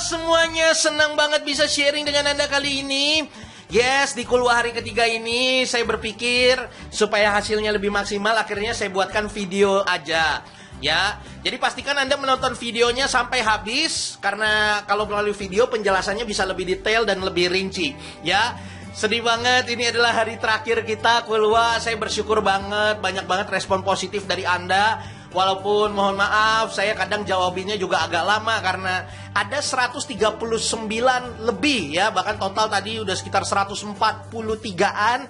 semuanya, senang banget bisa sharing dengan Anda kali ini. Yes, di Kulwa hari ketiga ini saya berpikir supaya hasilnya lebih maksimal, akhirnya saya buatkan video aja. Ya, jadi pastikan Anda menonton videonya sampai habis, karena kalau melalui video penjelasannya bisa lebih detail dan lebih rinci. Ya, sedih banget, ini adalah hari terakhir kita Kulwa. Saya bersyukur banget, banyak banget respon positif dari Anda. Walaupun mohon maaf, saya kadang jawabinnya juga agak lama karena ada 139 lebih ya, bahkan total tadi udah sekitar 143-an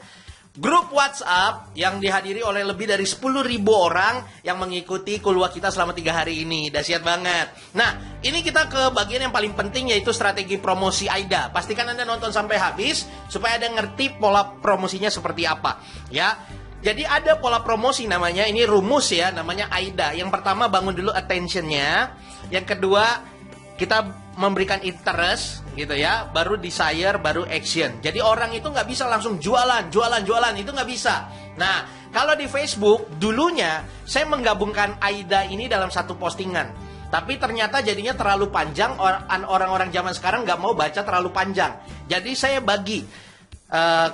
grup WhatsApp yang dihadiri oleh lebih dari 10.000 orang yang mengikuti Kulwa kita selama 3 hari ini. Dahsyat banget. Nah, ini kita ke bagian yang paling penting, yaitu strategi promosi AIDA. Pastikan Anda nonton sampai habis supaya Anda ngerti pola promosinya seperti apa ya. Jadi ada pola promosi namanya, ini rumus ya, namanya AIDA. Yang pertama bangun dulu attention-nya. Yang kedua kita memberikan interest gitu ya, baru desire, baru action. Jadi orang itu nggak bisa langsung jualan, itu nggak bisa. Nah, kalau di Facebook dulunya saya menggabungkan AIDA ini dalam satu postingan. Tapi ternyata jadinya terlalu panjang, orang-orang zaman sekarang nggak mau baca terlalu panjang. Jadi saya bagi.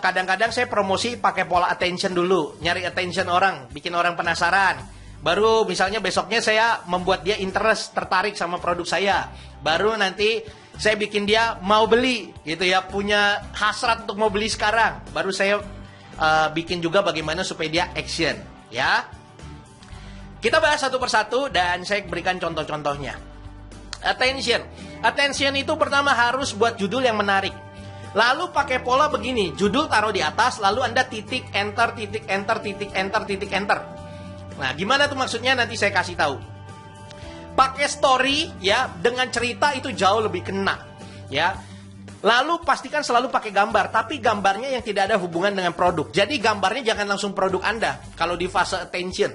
Kadang-kadang saya promosi pakai pola attention dulu, nyari attention orang, bikin orang penasaran. Baru misalnya besoknya saya membuat dia interest, tertarik sama produk saya. Baru nanti saya bikin dia mau beli gitu ya, punya hasrat untuk mau beli sekarang. Baru saya bikin juga bagaimana supaya dia action ya. Kita bahas satu persatu dan saya berikan contoh-contohnya. Attention itu pertama harus buat judul yang menarik. Lalu pakai pola begini, judul taruh di atas, lalu Anda titik enter, titik enter, titik enter, titik enter. Nah, gimana tuh maksudnya, nanti saya kasih tahu. Pakai story ya, dengan cerita itu jauh lebih kena ya. Lalu pastikan selalu pakai gambar, tapi gambarnya yang tidak ada hubungan dengan produk. Jadi gambarnya jangan langsung produk Anda kalau di fase attention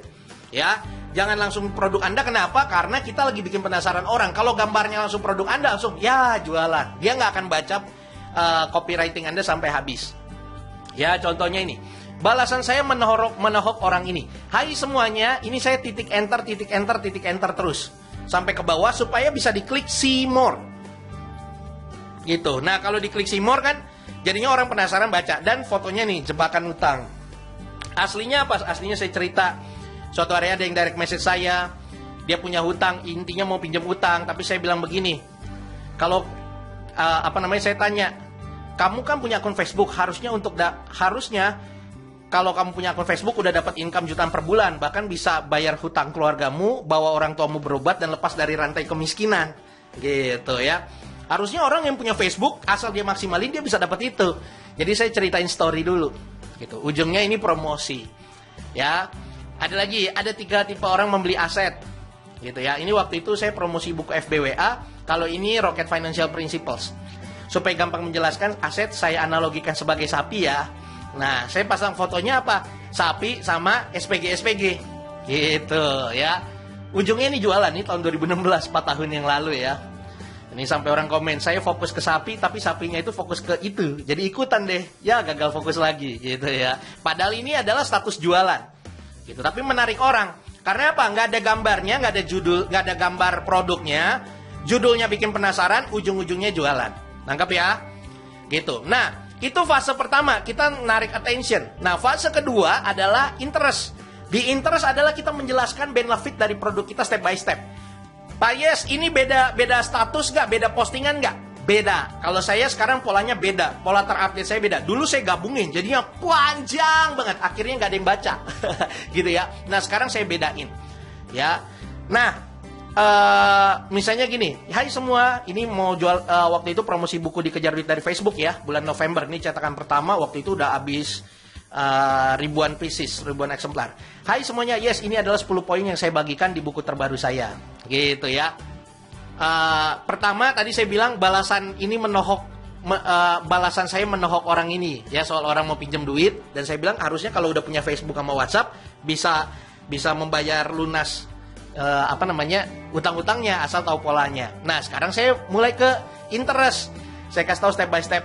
ya. Jangan langsung produk Anda, kenapa? Karena kita lagi bikin penasaran orang. Kalau gambarnya langsung produk Anda, langsung ya jualan. Dia nggak akan baca copywriting Anda sampai habis. Ya, contohnya ini. Balasan saya menohok orang ini. Hai semuanya, ini saya titik enter, titik enter, titik enter terus sampai ke bawah supaya bisa diklik see more. Gitu. Nah, kalau diklik see more kan jadinya orang penasaran baca. Dan fotonya nih, jebakan utang. Aslinya apa? Aslinya saya cerita. Suatu hari ada yang direct message saya, dia punya hutang, intinya mau pinjam hutang, tapi saya bilang begini. Kalau saya tanya, kamu kan punya akun Facebook, harusnya kalau kamu punya akun Facebook udah dapat income jutaan per bulan, bahkan bisa bayar hutang keluargamu, bawa orang tuamu berobat dan lepas dari rantai kemiskinan. Gitu ya. Harusnya orang yang punya Facebook asal dia maksimalin dia bisa dapat itu. Jadi saya ceritain story dulu. Gitu. Ujungnya ini promosi. Ya. Ada lagi, ada 3 tipe orang membeli aset. Gitu ya. Ini waktu itu saya promosi buku FBWA, kalau ini Rocket Financial Principles. Supaya gampang menjelaskan, aset saya analogikan sebagai sapi ya. Nah, saya pasang fotonya apa? Sapi sama SPG. Gitu ya. Ujungnya ini jualan nih tahun 2016, 4 tahun yang lalu ya. Ini sampai orang komen, saya fokus ke sapi tapi sapinya itu fokus ke itu. Jadi ikutan deh. Ya, gagal fokus lagi gitu ya. Padahal ini adalah status jualan. Gitu. Tapi menarik orang. Karena apa? Nggak ada gambarnya, nggak ada judul, nggak ada gambar produknya. Judulnya bikin penasaran, ujung-ujungnya jualan. Nangkep ya? Gitu. Nah, itu fase pertama, kita narik attention. Nah, fase kedua adalah interest. Di interest adalah kita menjelaskan benefit dari produk kita step by step. Pak Yes, ini beda status nggak? Beda postingan nggak? Beda. Kalau saya sekarang polanya beda. Pola terupdate saya beda. Dulu saya gabungin, jadinya panjang banget. Akhirnya nggak ada yang baca. Gitu ya. Nah, sekarang saya bedain. Ya. Nah, misalnya gini. Hai semua, ini mau jual, waktu itu promosi buku Dikejar Duit dari Facebook ya. Bulan November, ini cetakan pertama. Waktu itu udah habis ribuan pieces, ribuan eksemplar. Hai semuanya, yes, ini adalah 10 poin yang saya bagikan di buku terbaru saya. Gitu ya. Pertama tadi saya bilang balasan saya menohok orang ini ya, soal orang mau pinjam duit, dan saya bilang harusnya kalau udah punya Facebook sama WhatsApp bisa membayar lunas utang-utangnya asal tahu polanya. Nah, sekarang saya mulai ke interest. Saya kasih tahu step by step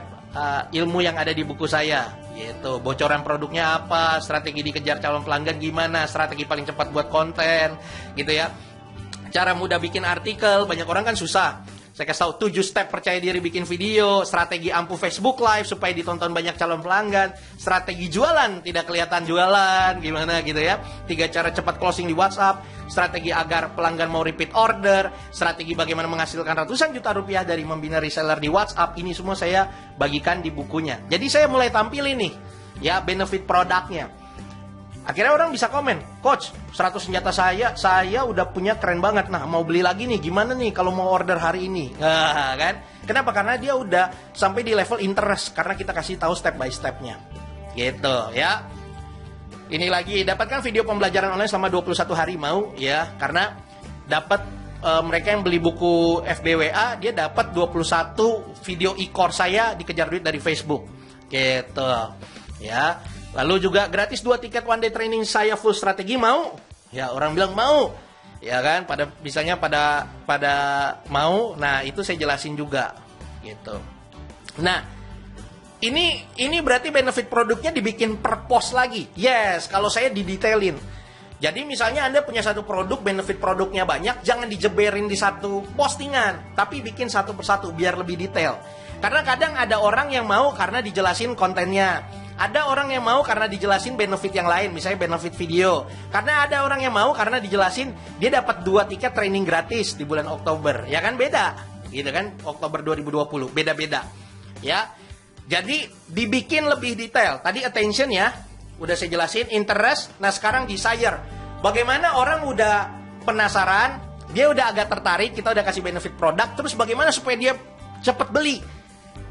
ilmu yang ada di buku saya gitu. Bocoran produknya apa, strategi dikejar calon pelanggan gimana, strategi paling cepat buat konten gitu ya. Cara mudah bikin artikel, banyak orang kan susah. Saya kasih tahu 7 step percaya diri bikin video, strategi ampuh Facebook Live supaya ditonton banyak calon pelanggan, strategi jualan tidak kelihatan jualan, gimana gitu ya. 3 cara cepat closing di WhatsApp, strategi agar pelanggan mau repeat order, strategi bagaimana menghasilkan ratusan juta rupiah dari membina reseller di WhatsApp. Ini semua saya bagikan di bukunya. Jadi saya mulai tampilin nih ya benefit produknya. Akhirnya orang bisa komen, Coach, 100 senjata saya udah punya, keren banget. Nah, mau beli lagi nih, gimana nih kalau mau order hari ini? Nah, kan? Kenapa? Karena dia udah sampai di level interest, karena kita kasih tahu step by stepnya. Gitu, ya. Ini lagi, dapatkan video pembelajaran online selama 21 hari, mau ya. Karena dapat mereka yang beli buku FBWA, dia dapat 21 video e-course saya dikejar duit dari Facebook. Gitu, ya. Lalu juga gratis 2 tiket one day training saya full strategi, mau? Ya, orang bilang mau. Ya kan, misalnya pada mau. Nah, itu saya jelasin juga gitu. Nah, ini berarti benefit produknya dibikin per post lagi. Yes, kalau saya didetailin. Jadi misalnya Anda punya satu produk, benefit produknya banyak, jangan dijeberin di satu postingan, tapi bikin satu persatu biar lebih detail. Karena kadang ada orang yang mau karena dijelasin kontennya. Ada orang yang mau karena dijelasin benefit yang lain, misalnya benefit video. Karena ada orang yang mau karena dijelasin dia dapat 2 tiket training gratis di bulan Oktober. Ya kan beda, gitu kan? Oktober 2020, beda-beda. Ya. Jadi dibikin lebih detail. Tadi attention ya, udah saya jelasin, interest. Nah, sekarang desire. Bagaimana orang udah penasaran, dia udah agak tertarik, kita udah kasih benefit produk, terus bagaimana supaya dia cepat beli?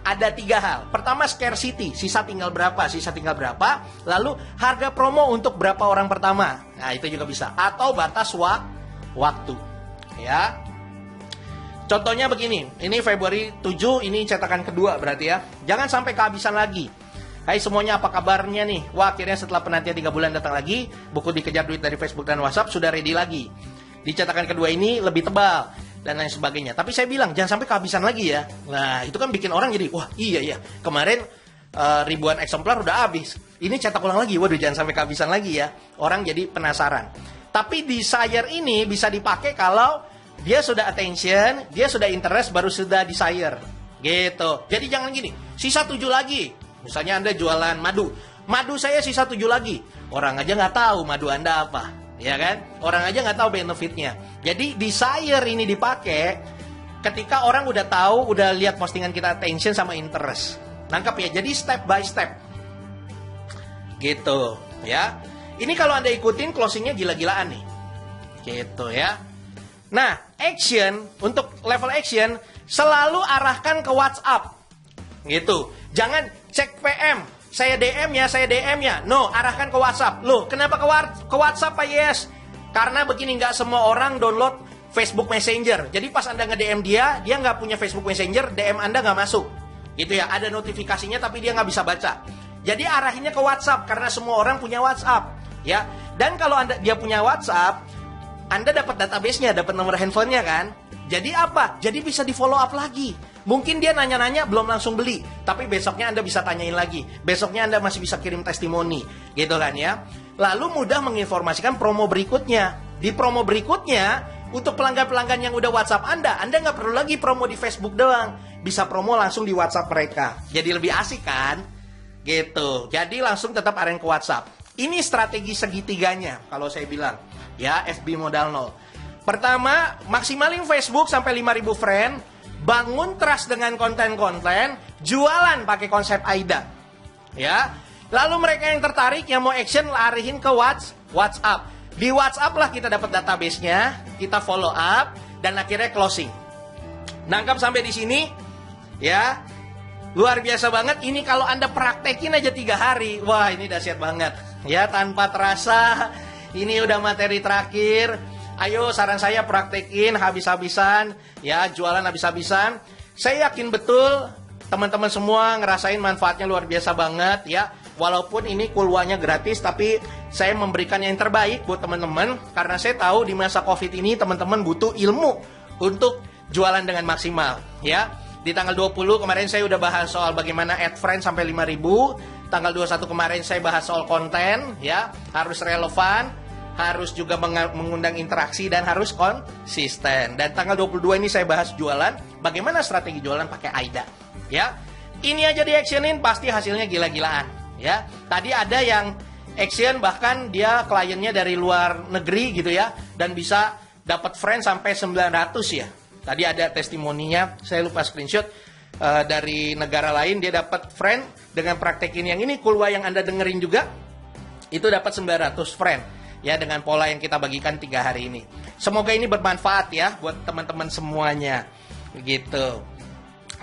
Ada 3 hal. Pertama, scarcity, sisa tinggal berapa. Lalu harga promo untuk berapa orang pertama. Nah, itu juga bisa. Atau batas waktu. Ya. Contohnya begini, ini Februari 7, ini cetakan kedua berarti ya. Jangan sampai kehabisan lagi. Hai semuanya, apa kabarnya nih? Wah, akhirnya setelah penantian 3 bulan datang lagi, buku dikejar duit dari Facebook dan WhatsApp sudah ready lagi. Di cetakan kedua ini lebih tebal dan lain sebagainya. Tapi saya bilang jangan sampai kehabisan lagi ya. Nah, itu kan bikin orang jadi, wah iya ya, kemarin ribuan eksemplar udah habis, ini cetak ulang lagi, waduh jangan sampai kehabisan lagi ya. Orang jadi penasaran. Tapi desire ini bisa dipakai kalau dia sudah attention, dia sudah interest, baru sudah desire gitu. Jadi jangan gini, sisa 7 lagi. Misalnya Anda jualan madu saya sisa 7 lagi, orang aja nggak tahu madu Anda apa, ya kan? Orang aja nggak tahu benefitnya. Jadi desire ini dipakai ketika orang udah tahu, udah lihat postingan kita attention sama interest. Nangkap ya? Jadi step by step. Gitu, ya. Ini kalau Anda ikutin closingnya gila-gilaan nih. Gitu ya. Nah, action, untuk level action selalu arahkan ke WhatsApp. Gitu. Jangan cek PM, saya DM ya. No, arahkan ke WhatsApp. Loh, kenapa ke WhatsApp Pak Yes? Karena begini, nggak semua orang download Facebook Messenger. Jadi pas Anda nge-DM dia nggak punya Facebook Messenger, DM Anda nggak masuk. Gitu ya, ada notifikasinya tapi dia nggak bisa baca. Jadi arahinnya ke WhatsApp, karena semua orang punya WhatsApp. Ya, dan kalau dia punya WhatsApp, Anda dapat database-nya, dapat nomor handphonenya kan? Jadi apa? Jadi bisa di follow up lagi. Mungkin dia nanya-nanya belum langsung beli, tapi besoknya Anda bisa tanyain lagi. Besoknya Anda masih bisa kirim testimoni, gitu kan ya. Lalu mudah menginformasikan promo berikutnya. Di promo berikutnya, untuk pelanggan-pelanggan yang udah WhatsApp Anda nggak perlu lagi promo di Facebook doang. Bisa promo langsung di WhatsApp mereka. Jadi lebih asik kan? Gitu. Jadi langsung tetap arahin ke WhatsApp. Ini strategi segitiganya, kalau saya bilang. Ya, FB modal 0. Pertama, maksimalin Facebook sampai 5.000 friend. Bangun trust dengan konten-konten, jualan pakai konsep AIDA. Ya. Lalu mereka yang tertarik, yang mau action, larihin ke WhatsApp. Di WhatsApp lah kita dapat database-nya, kita follow up, dan akhirnya closing. Nangkap sampai di sini? Ya. Luar biasa banget. Ini kalau Anda praktekin aja 3 hari, wah ini dahsyat banget. Ya, tanpa terasa, ini udah materi terakhir. Ayo saran saya praktekin habis-habisan, ya jualan habis-habisan. Saya yakin betul teman-teman semua ngerasain manfaatnya luar biasa banget ya. Walaupun ini kulwanya gratis, tapi saya memberikan yang terbaik buat teman-teman. Karena saya tahu di masa COVID ini teman-teman butuh ilmu untuk jualan dengan maksimal ya. Di tanggal 20 kemarin saya udah bahas soal bagaimana add friend sampai 5.000. Tanggal 21 kemarin saya bahas soal konten ya, harus relevan. harus juga mengundang interaksi, dan harus konsisten. Dan tanggal 22 ini saya bahas jualan, bagaimana strategi jualan pakai AIDA. Ya, ini aja di actionin pasti hasilnya gila-gilaan. Ya, tadi ada yang action bahkan dia kliennya dari luar negeri gitu ya, dan bisa dapat friend sampai 900 ya. Tadi ada testimoninya, saya lupa screenshot, dari negara lain dia dapat friend dengan praktekin yang ini, Kulwa yang Anda dengerin juga, itu dapat 900 friend ya, dengan pola yang kita bagikan 3 hari ini. Semoga ini bermanfaat ya buat teman-teman semuanya begitu.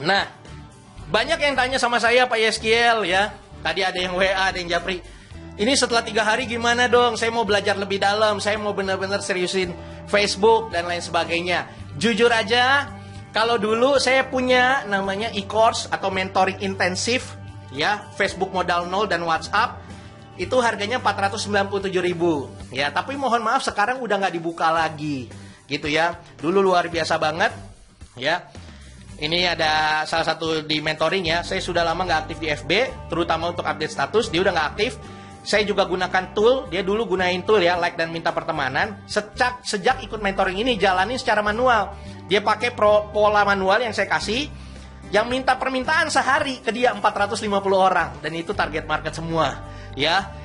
Nah, banyak yang tanya sama saya, Pak Yeskiel ya, tadi ada yang WA, ada yang japri, ini setelah 3 hari gimana dong, saya mau belajar lebih dalam, saya mau benar-benar seriusin Facebook dan lain sebagainya. Jujur aja, kalau dulu saya punya namanya e-course atau mentoring intensif ya, Facebook modal 0 dan WhatsApp, itu harganya 497.000 ya, tapi mohon maaf sekarang udah nggak dibuka lagi gitu ya. Dulu luar biasa banget ya. Ini ada salah satu di mentoring ya, saya sudah lama nggak aktif di FB, terutama untuk update status, dia udah nggak aktif. Saya juga gunakan tool, dia dulu gunain tool ya, like dan minta pertemanan. Sejak ikut mentoring ini, jalanin secara manual. Dia pakai pola manual yang saya kasih, yang minta permintaan sehari ke dia 450 orang. Dan itu target market semua ya.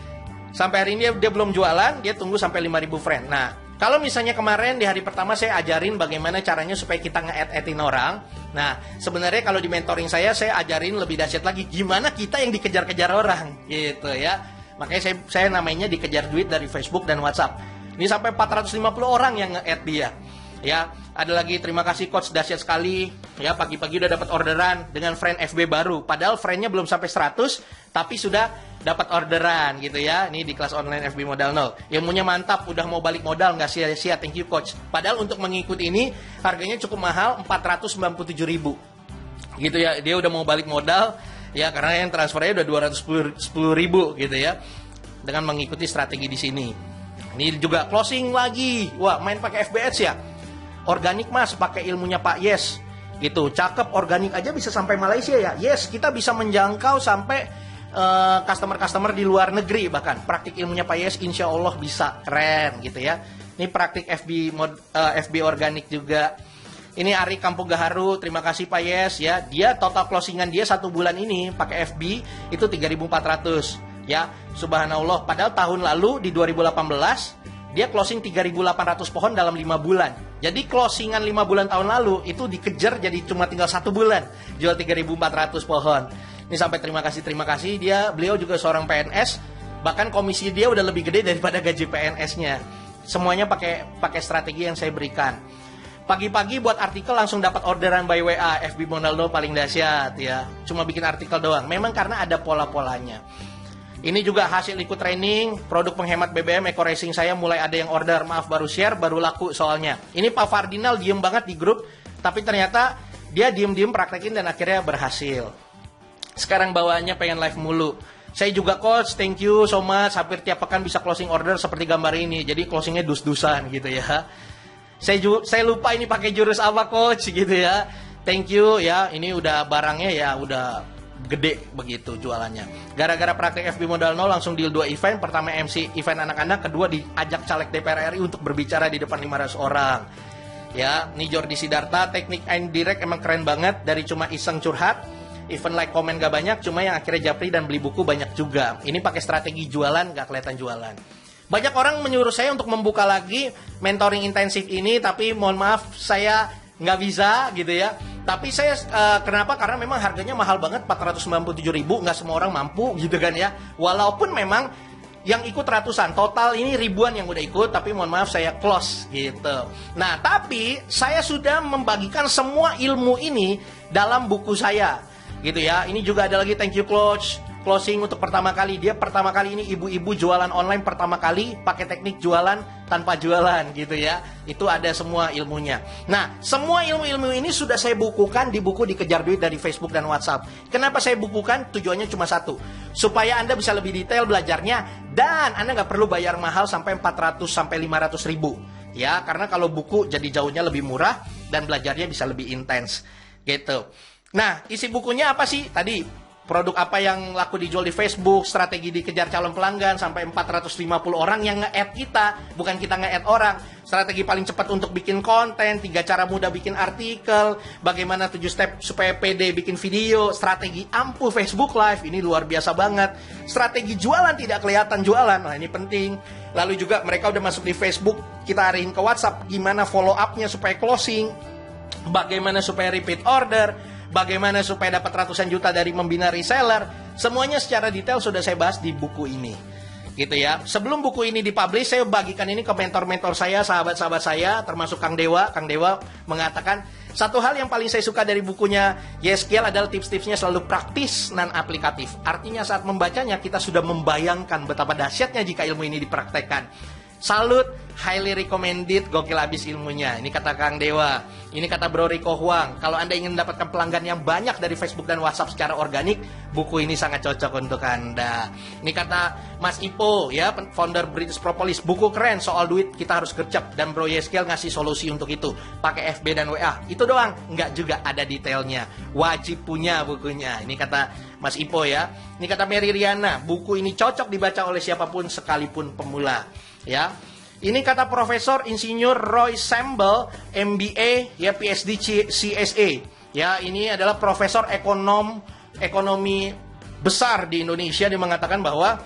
Sampai hari ini dia belum jualan, dia tunggu sampai 5.000 friend. Nah, kalau misalnya kemarin di hari pertama saya ajarin bagaimana caranya supaya kita nge-add-in orang. Nah, sebenarnya kalau di mentoring saya ajarin lebih dahsyat lagi, gimana kita yang dikejar-kejar orang gitu ya. Makanya saya namanya dikejar duit dari Facebook dan WhatsApp. Ini sampai 450 orang yang nge-add dia. Ya, ada lagi, terima kasih coach, dahsyat sekali. Ya, pagi-pagi udah dapat orderan dengan friend FB baru. Padahal friendnya belum sampai 100, tapi sudah dapat orderan gitu ya. Ini di kelas online FB modal 0. Ilmunya mantap, udah mau balik modal, nggak sia-sia, thank you coach. Padahal untuk mengikuti ini harganya cukup mahal, 497.000. Gitu ya, dia udah mau balik modal. Ya, karena yang transfernya udah 210.000 gitu ya, dengan mengikuti strategi di sini. Ini juga closing lagi. Wah, main pakai FBS ya? Organik mas, pakai ilmunya Pak Yes. Gitu, cakep, organik aja bisa sampai Malaysia ya. Yes, kita bisa menjangkau sampai customer-customer di luar negeri bahkan. Praktik ilmunya Pak Yes, insya Allah bisa, keren gitu ya. Ini praktik FB organik juga. Ini Ari Kampung Gaharu, terima kasih Pak Yes ya. Dia total closingan dia 1 bulan ini pakai FB itu 3.400 ya. Subhanallah, padahal tahun lalu di 2018 dia closing 3.800 pohon dalam 5 bulan. Jadi closingan 5 bulan tahun lalu itu dikejar jadi cuma tinggal 1 bulan jual 3.400 pohon. Ini sampai terima kasih beliau juga seorang PNS, bahkan komisi dia udah lebih gede daripada gaji PNS-nya. Semuanya pakai strategi yang saya berikan. Pagi-pagi buat artikel langsung dapat orderan by WA, FB modal 0 paling dahsyat ya. Cuma bikin artikel doang. Memang karena ada pola-polanya. Ini juga hasil ikut training, produk penghemat BBM Eco Racing saya mulai ada yang order. Maaf baru share, baru laku soalnya. Ini Pak Fardinal diem banget di grup, tapi ternyata dia diem-diem praktekin dan akhirnya berhasil. Sekarang bawaannya pengen live mulu. Saya juga coach, thank you so much. Hampir tiap pekan bisa closing order seperti gambar ini. Jadi closingnya dus-dusan gitu ya. Saya lupa ini pakai jurus apa coach gitu ya. Thank you ya. Ini udah barangnya ya udah gede begitu jualannya. Gara-gara praktek FB modal 0 langsung deal 2 event. Pertama MC event anak-anak, kedua diajak caleg DPR RI untuk berbicara di depan 500 orang. Ya, ini Jordi Sidarta, teknik indirect emang keren banget, dari cuma iseng curhat. Event like komen gak banyak, cuma yang akhirnya japri dan beli buku banyak juga. Ini pakai strategi jualan, gak kelihatan jualan. Banyak orang menyuruh saya untuk membuka lagi mentoring intensif ini, tapi mohon maaf saya nggak bisa gitu ya. Tapi saya kenapa? Karena memang harganya mahal banget, 497.000, nggak semua orang mampu gitu kan ya. Walaupun memang yang ikut ratusan, total ini ribuan yang udah ikut, tapi mohon maaf saya close gitu. Nah, tapi saya sudah membagikan semua ilmu ini dalam buku saya gitu ya. Ini juga ada lagi thank you coach. Closing untuk pertama kali, dia pertama kali ini ibu-ibu jualan online pertama kali pakai teknik jualan tanpa jualan gitu ya. Itu ada semua ilmunya. Nah, semua ilmu-ilmu ini sudah saya bukukan di buku Dikejar Duit dari Facebook dan WhatsApp. Kenapa saya bukukan? Tujuannya cuma satu, supaya Anda bisa lebih detail belajarnya dan Anda nggak perlu bayar mahal sampai 400 sampai 500 ribu ya. Karena kalau buku jadi jauhnya lebih murah dan belajarnya bisa lebih intens gitu. Nah, isi bukunya apa sih? Tadi produk apa yang laku dijual di Facebook, strategi dikejar calon pelanggan, sampai 450 orang yang nge-add kita, bukan kita nge-add orang. Strategi paling cepat untuk bikin konten, 3 cara mudah bikin artikel, bagaimana 7 step supaya pede bikin video, strategi ampuh Facebook Live, ini luar biasa banget. Strategi jualan tidak kelihatan jualan, nah ini penting. Lalu juga mereka udah masuk di Facebook, kita arahin ke WhatsApp, gimana follow up-nya supaya closing, bagaimana supaya repeat order, bagaimana supaya dapat ratusan juta dari membina reseller. Semuanya secara detail sudah saya bahas di buku ini, gitu ya. Sebelum buku ini dipublish, saya bagikan ini ke mentor-mentor saya, sahabat-sahabat saya, termasuk Kang Dewa. Kang Dewa mengatakan, satu hal yang paling saya suka dari bukunya Yeskiel adalah tips-tipsnya selalu praktis dan aplikatif. Artinya saat membacanya kita sudah membayangkan betapa dahsyatnya jika ilmu ini dipraktekkan. Salut, highly recommended, gokil abis ilmunya. Ini kata Kang Dewa. Ini kata Bro Riko Huang. Kalau Anda ingin mendapatkan pelanggan yang banyak dari Facebook dan WhatsApp secara organik, buku ini sangat cocok untuk Anda. Ini kata Mas Ipo, ya, founder British Propolis. Buku keren, soal duit kita harus gercep. Dan Bro Yeskiel ngasih solusi untuk itu. Pakai FB dan WA. Itu doang? Enggak juga, ada detailnya. Wajib punya bukunya. Ini kata Mas Ipo, ya. Ini kata Mary Riana. Buku ini cocok dibaca oleh siapapun sekalipun pemula. Ya, ini kata Profesor Insinyur Roy Sambel, MBA, ya, PhD CSA. Ya, ini adalah profesor ekonomi besar di Indonesia. Dia mengatakan bahwa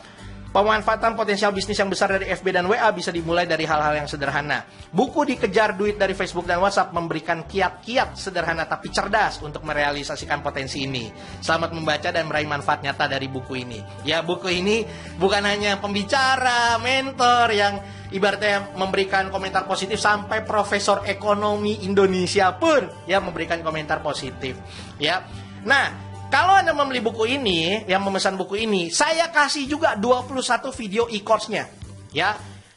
pemanfaatan potensial bisnis yang besar dari FB dan WA bisa dimulai dari hal-hal yang sederhana. Buku Dikejar Duit dari Facebook dan WhatsApp memberikan kiat-kiat sederhana tapi cerdas untuk merealisasikan potensi ini. Selamat membaca dan meraih manfaat nyata dari buku ini. Ya, buku ini bukan hanya pembicara, mentor yang ibaratnya memberikan komentar positif, sampai profesor ekonomi Indonesia pun ya memberikan komentar positif. Ya. Nah, kalau Anda membeli buku ini, yang memesan buku ini, saya kasih juga 21 video e-course-nya. Ya.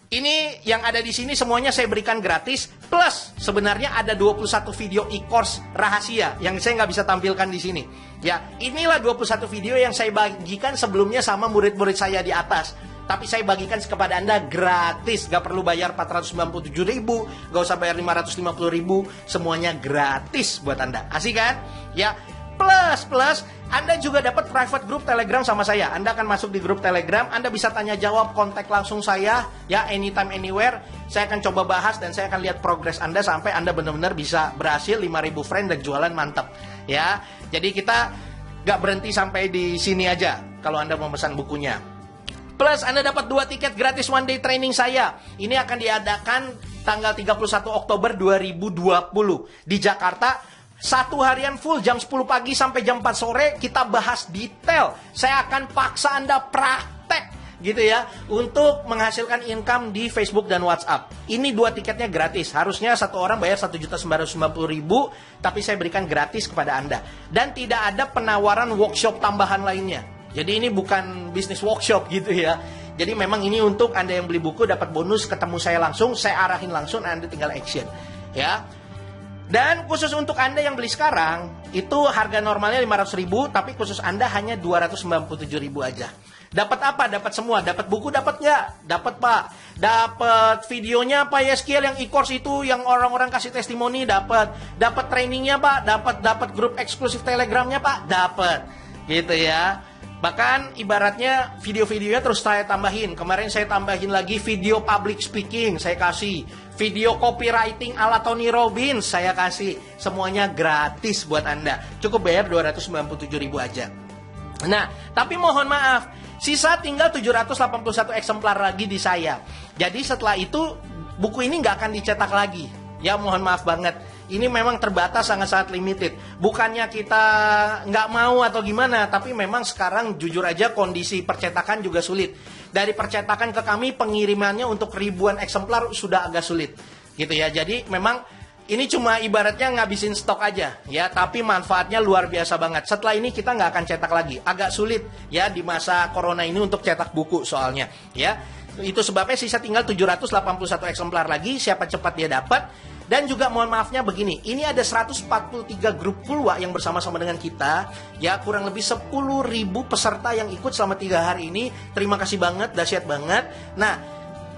Ini yang ada di sini semuanya saya berikan gratis, plus sebenarnya ada 21 video e-course rahasia yang saya nggak bisa tampilkan di sini. Ya, inilah 21 video yang saya bagikan sebelumnya sama murid-murid saya di atas. Tapi saya bagikan kepada Anda gratis, gak perlu bayar 497.000, gak usah bayar 550.000, semuanya gratis buat Anda. Asik kan? Ya. Plus, Anda juga dapat private group Telegram sama saya. Anda akan masuk di grup Telegram, Anda bisa tanya jawab, kontak langsung saya, ya, anytime, anywhere. Saya akan coba bahas dan saya akan lihat progres Anda sampai Anda benar-benar bisa berhasil 5.000 friend dan jualan mantap. Ya, jadi kita gak berhenti sampai di sini aja kalau Anda memesan bukunya. Plus, Anda dapat 2 tiket gratis one day training saya. Ini akan diadakan tanggal 31 Oktober 2020 di Jakarta. 1 harian full, jam 10 pagi sampai jam 4 sore, kita bahas detail. Saya akan paksa Anda praktek, gitu ya, untuk menghasilkan income di Facebook dan WhatsApp. Ini 2 tiketnya gratis. Harusnya satu orang bayar 1.950.000, tapi saya berikan gratis kepada Anda. Dan tidak ada penawaran workshop tambahan lainnya. Jadi ini bukan bisnis workshop gitu ya. Jadi memang ini untuk Anda yang beli buku dapat bonus, ketemu saya langsung, saya arahin langsung, Anda tinggal action. Ya. Dan khusus untuk Anda yang beli sekarang, itu harga normalnya 500.000, tapi khusus Anda hanya 297.000 aja. Dapat apa? Dapat semua. Dapat buku, dapat nggak? Dapat, Pak. Dapat videonya Pak Yeskiel yang e-course itu, yang orang-orang kasih testimoni, dapat. Dapat trainingnya, Pak. Dapat grup eksklusif Telegramnya, Pak. Dapat. Gitu ya. Bahkan ibaratnya video-videonya terus saya tambahin. Kemarin saya tambahin lagi video public speaking, saya kasih. Video copywriting ala Tony Robbins, saya kasih. Semuanya gratis buat Anda. Cukup bayar 297.000 aja. Nah, tapi mohon maaf, sisa tinggal 781 eksemplar lagi di saya. Jadi setelah itu buku ini nggak akan dicetak lagi. Ya, mohon maaf banget. Ini memang terbatas, sangat-sangat limited. Bukannya kita nggak mau atau gimana, tapi memang sekarang jujur aja kondisi percetakan juga sulit. Dari percetakan ke kami, pengirimannya untuk ribuan eksemplar sudah agak sulit. Gitu ya, jadi memang ini cuma ibaratnya ngabisin stok aja. Ya, tapi manfaatnya luar biasa banget. Setelah ini kita nggak akan cetak lagi. Agak sulit ya di masa corona ini untuk cetak buku soalnya. Ya, itu sebabnya sisa tinggal 781 eksemplar lagi. Siapa cepat dia dapat. Dan juga mohon maafnya begini, ini ada 143 grup Kulwa yang bersama-sama dengan kita, ya, kurang lebih 10.000 peserta yang ikut selama 3 hari ini. Terima kasih banget, dahsyat banget. Nah,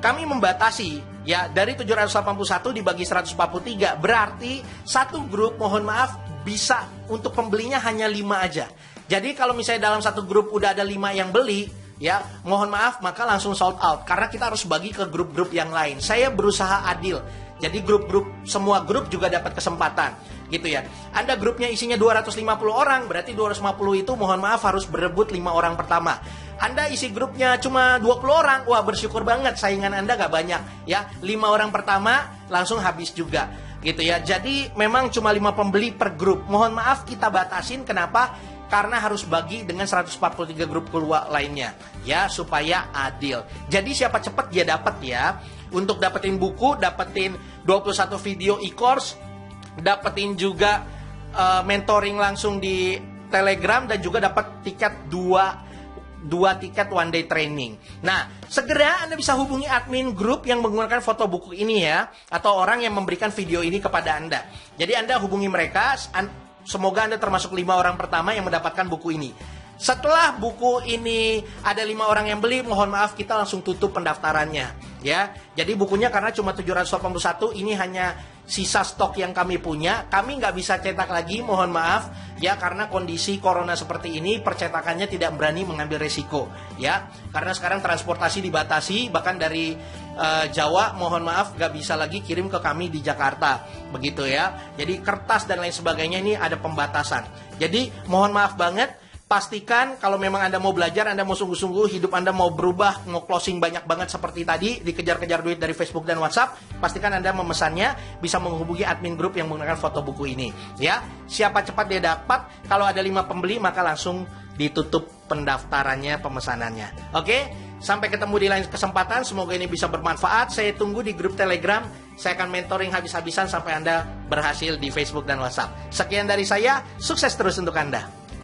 kami membatasi, ya, dari 781 dibagi 143, berarti satu grup, mohon maaf, bisa untuk pembelinya hanya 5 aja. Jadi kalau misalnya dalam satu grup udah ada 5 yang beli, ya mohon maaf maka langsung sold out. Karena kita harus bagi ke grup-grup yang lain. Saya berusaha adil. Jadi semua grup juga dapat kesempatan. Gitu ya. Anda grupnya isinya 250 orang, berarti 250 itu mohon maaf harus berebut 5 orang pertama. Anda isi grupnya cuma 20 orang, wah bersyukur banget saingan Anda gak banyak. Ya, 5 orang pertama langsung habis juga. Gitu ya. Jadi memang cuma 5 pembeli per grup. Mohon maaf kita batasin, kenapa? Karena harus bagi dengan 143 grup keluar lainnya, ya, supaya adil. Jadi siapa cepat dia dapat ya. Untuk dapetin buku, dapetin 21 video e-course, dapetin juga mentoring langsung di Telegram, dan juga dapat tiket dua tiket one day training. Nah, segera Anda bisa hubungi admin grup yang menggunakan foto buku ini ya, atau orang yang memberikan video ini kepada Anda. Jadi Anda hubungi mereka. Semoga Anda termasuk 5 orang pertama yang mendapatkan buku ini. Setelah buku ini ada 5 orang yang beli, mohon maaf kita langsung tutup pendaftarannya ya. Jadi bukunya karena cuma 781, ini hanya sisa stok yang kami punya. Kami nggak bisa cetak lagi, mohon maaf ya, karena kondisi corona seperti ini percetakannya tidak berani mengambil resiko ya. Karena sekarang transportasi dibatasi, bahkan dari Jawa mohon maaf nggak bisa lagi kirim ke kami di Jakarta, begitu ya. Jadi kertas dan lain sebagainya ini ada pembatasan. Jadi mohon maaf banget. Pastikan kalau memang Anda mau belajar, Anda mau sungguh-sungguh, hidup Anda mau berubah, mau closing banyak banget seperti tadi, dikejar-kejar duit dari Facebook dan WhatsApp, pastikan Anda memesannya, bisa menghubungi admin grup yang menggunakan foto buku ini. Ya, siapa cepat dia dapat, kalau ada 5 pembeli maka langsung ditutup pendaftarannya, pemesanannya. Oke, sampai ketemu di lain kesempatan, semoga ini bisa bermanfaat. Saya tunggu di grup Telegram, saya akan mentoring habis-habisan sampai Anda berhasil di Facebook dan WhatsApp. Sekian dari saya, sukses terus untuk Anda.